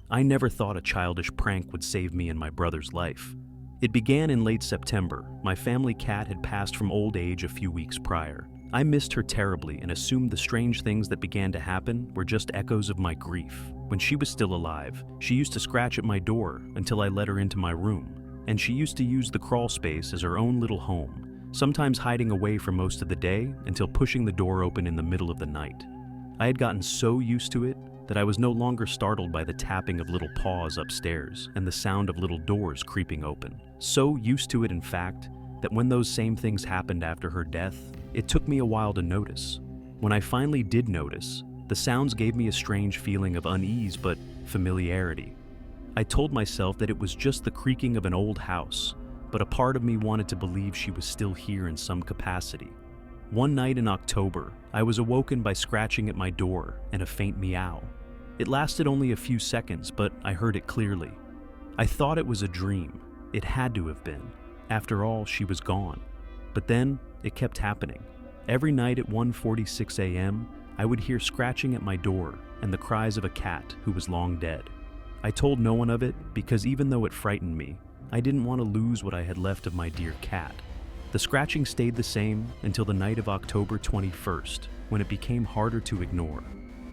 I never thought a childish prank would save me and my brother's life. It began in late September. My family cat had passed from old age a few weeks prior. I missed her terribly and assumed the strange things that began to happen were just echoes of my grief. When she was still alive, she used to scratch at my door until I let her into my room, and she used to use the crawl space as her own little home, sometimes hiding away for most of the day until pushing the door open in the middle of the night. I had gotten so used to it that I was no longer startled by the tapping of little paws upstairs and the sound of little doors creeping open. So used to it, in fact, that when those same things happened after her death, it took me a while to notice. When I finally did notice, the sounds gave me a strange feeling of unease but familiarity. I told myself that it was just the creaking of an old house, but a part of me wanted to believe she was still here in some capacity. One night in October, I was awoken by scratching at my door and a faint meow. It lasted only a few seconds, but I heard it clearly. I thought it was a dream. It had to have been. After all, she was gone. But then, it kept happening. Every night at 1:46 a.m., I would hear scratching at my door and the cries of a cat who was long dead. I told no one of it because even though it frightened me, I didn't want to lose what I had left of my dear cat. The scratching stayed the same until the night of October 21st, when it became harder to ignore.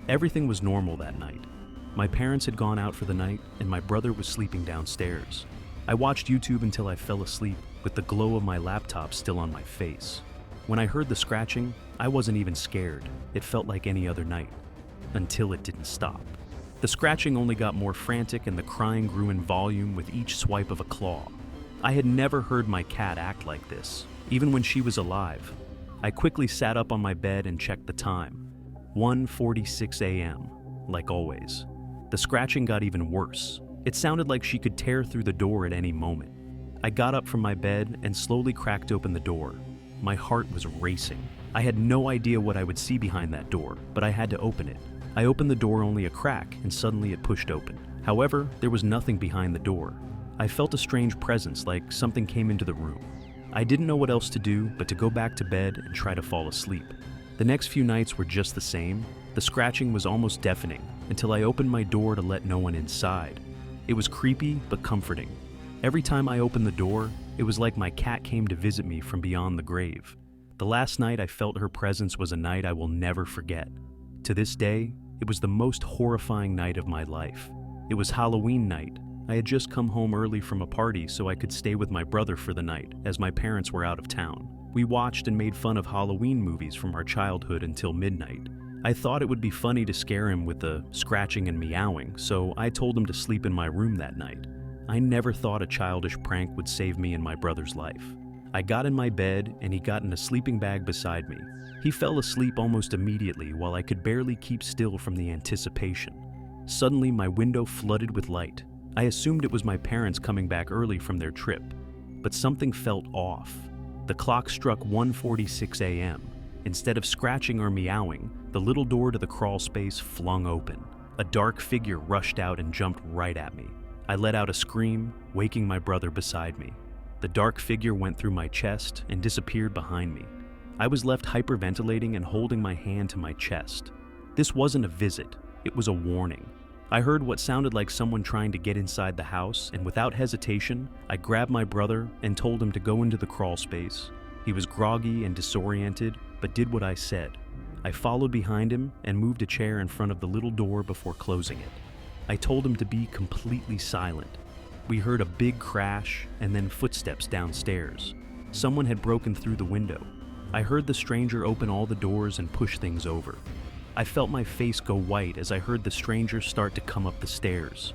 Everything was normal that night. My parents had gone out for the night, and my brother was sleeping downstairs. I watched YouTube until I fell asleep, with the glow of my laptop still on my face. When I heard the scratching, I wasn't even scared. It felt like any other night. Until it didn't stop. The scratching only got more frantic and the crying grew in volume with each swipe of a claw. I had never heard my cat act like this, even when she was alive. I quickly sat up on my bed and checked the time. 1:46 a.m., like always. The scratching got even worse. It sounded like she could tear through the door at any moment. I got up from my bed and slowly cracked open the door. My heart was racing. I had no idea what I would see behind that door, but I had to open it. I opened the door only a crack, and suddenly it pushed open. However, there was nothing behind the door. I felt a strange presence, like something came into the room. I didn't know what else to do but to go back to bed and try to fall asleep. The next few nights were just the same. The scratching was almost deafening until I opened my door to let no one inside. It was creepy but comforting. Every time I opened the door, it was like my cat came to visit me from beyond the grave. The last night I felt her presence was a night I will never forget. To this day, it was the most horrifying night of my life. It was Halloween night. I had just come home early from a party so I could stay with my brother for the night, as my parents were out of town. We watched and made fun of Halloween movies from our childhood until midnight. I thought it would be funny to scare him with the scratching and meowing, so I told him to sleep in my room that night. I never thought a childish prank would save me and my brother's life. I got in my bed and he got in a sleeping bag beside me. He fell asleep almost immediately while I could barely keep still from the anticipation. Suddenly, my window flooded with light. I assumed it was my parents coming back early from their trip, but something felt off. The clock struck 1:46 a.m. Instead of scratching or meowing, the little door to the crawl space flung open. A dark figure rushed out and jumped right at me. I let out a scream, waking my brother beside me. The dark figure went through my chest and disappeared behind me. I was left hyperventilating and holding my hand to my chest. This wasn't a visit, it was a warning. I heard what sounded like someone trying to get inside the house, and without hesitation, I grabbed my brother and told him to go into the crawl space. He was groggy and disoriented, but did what I said. I followed behind him and moved a chair in front of the little door before closing it. I told him to be completely silent. We heard a big crash and then footsteps downstairs. Someone had broken through the window. I heard the stranger open all the doors and push things over. I felt my face go white as I heard the stranger start to come up the stairs.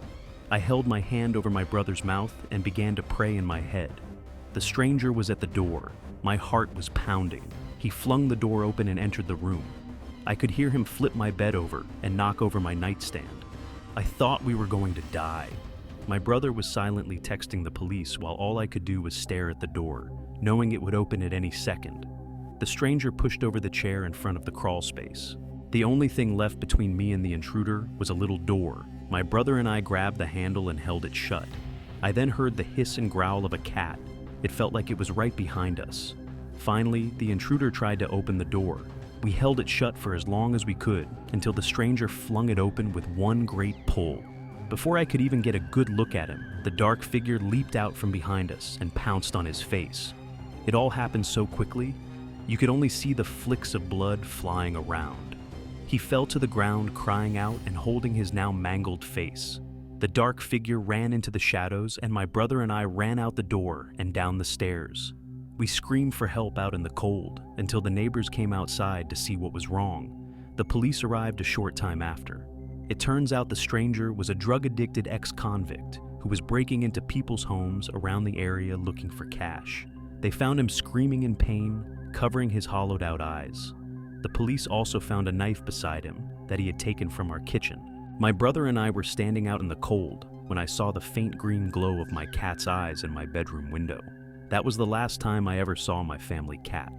I held my hand over my brother's mouth and began to pray in my head. The stranger was at the door. My heart was pounding. He flung the door open and entered the room. I could hear him flip my bed over and knock over my nightstand. I thought we were going to die. My brother was silently texting the police while all I could do was stare at the door, knowing it would open at any second. The stranger pushed over the chair in front of the crawl space. The only thing left between me and the intruder was a little door. My brother and I grabbed the handle and held it shut. I then heard the hiss and growl of a cat. It felt like it was right behind us. Finally, the intruder tried to open the door. We held it shut for as long as we could until the stranger flung it open with one great pull. Before I could even get a good look at him, the dark figure leaped out from behind us and pounced on his face. It all happened so quickly, you could only see the flicks of blood flying around. He fell to the ground, crying out and holding his now mangled face. The dark figure ran into the shadows, and my brother and I ran out the door and down the stairs. We screamed for help out in the cold until the neighbors came outside to see what was wrong. The police arrived a short time after. It turns out the stranger was a drug-addicted ex-convict who was breaking into people's homes around the area looking for cash. They found him screaming in pain, covering his hollowed-out eyes. The police also found a knife beside him that he had taken from our kitchen. My brother and I were standing out in the cold when I saw the faint green glow of my cat's eyes in my bedroom window. That was the last time I ever saw my family cat.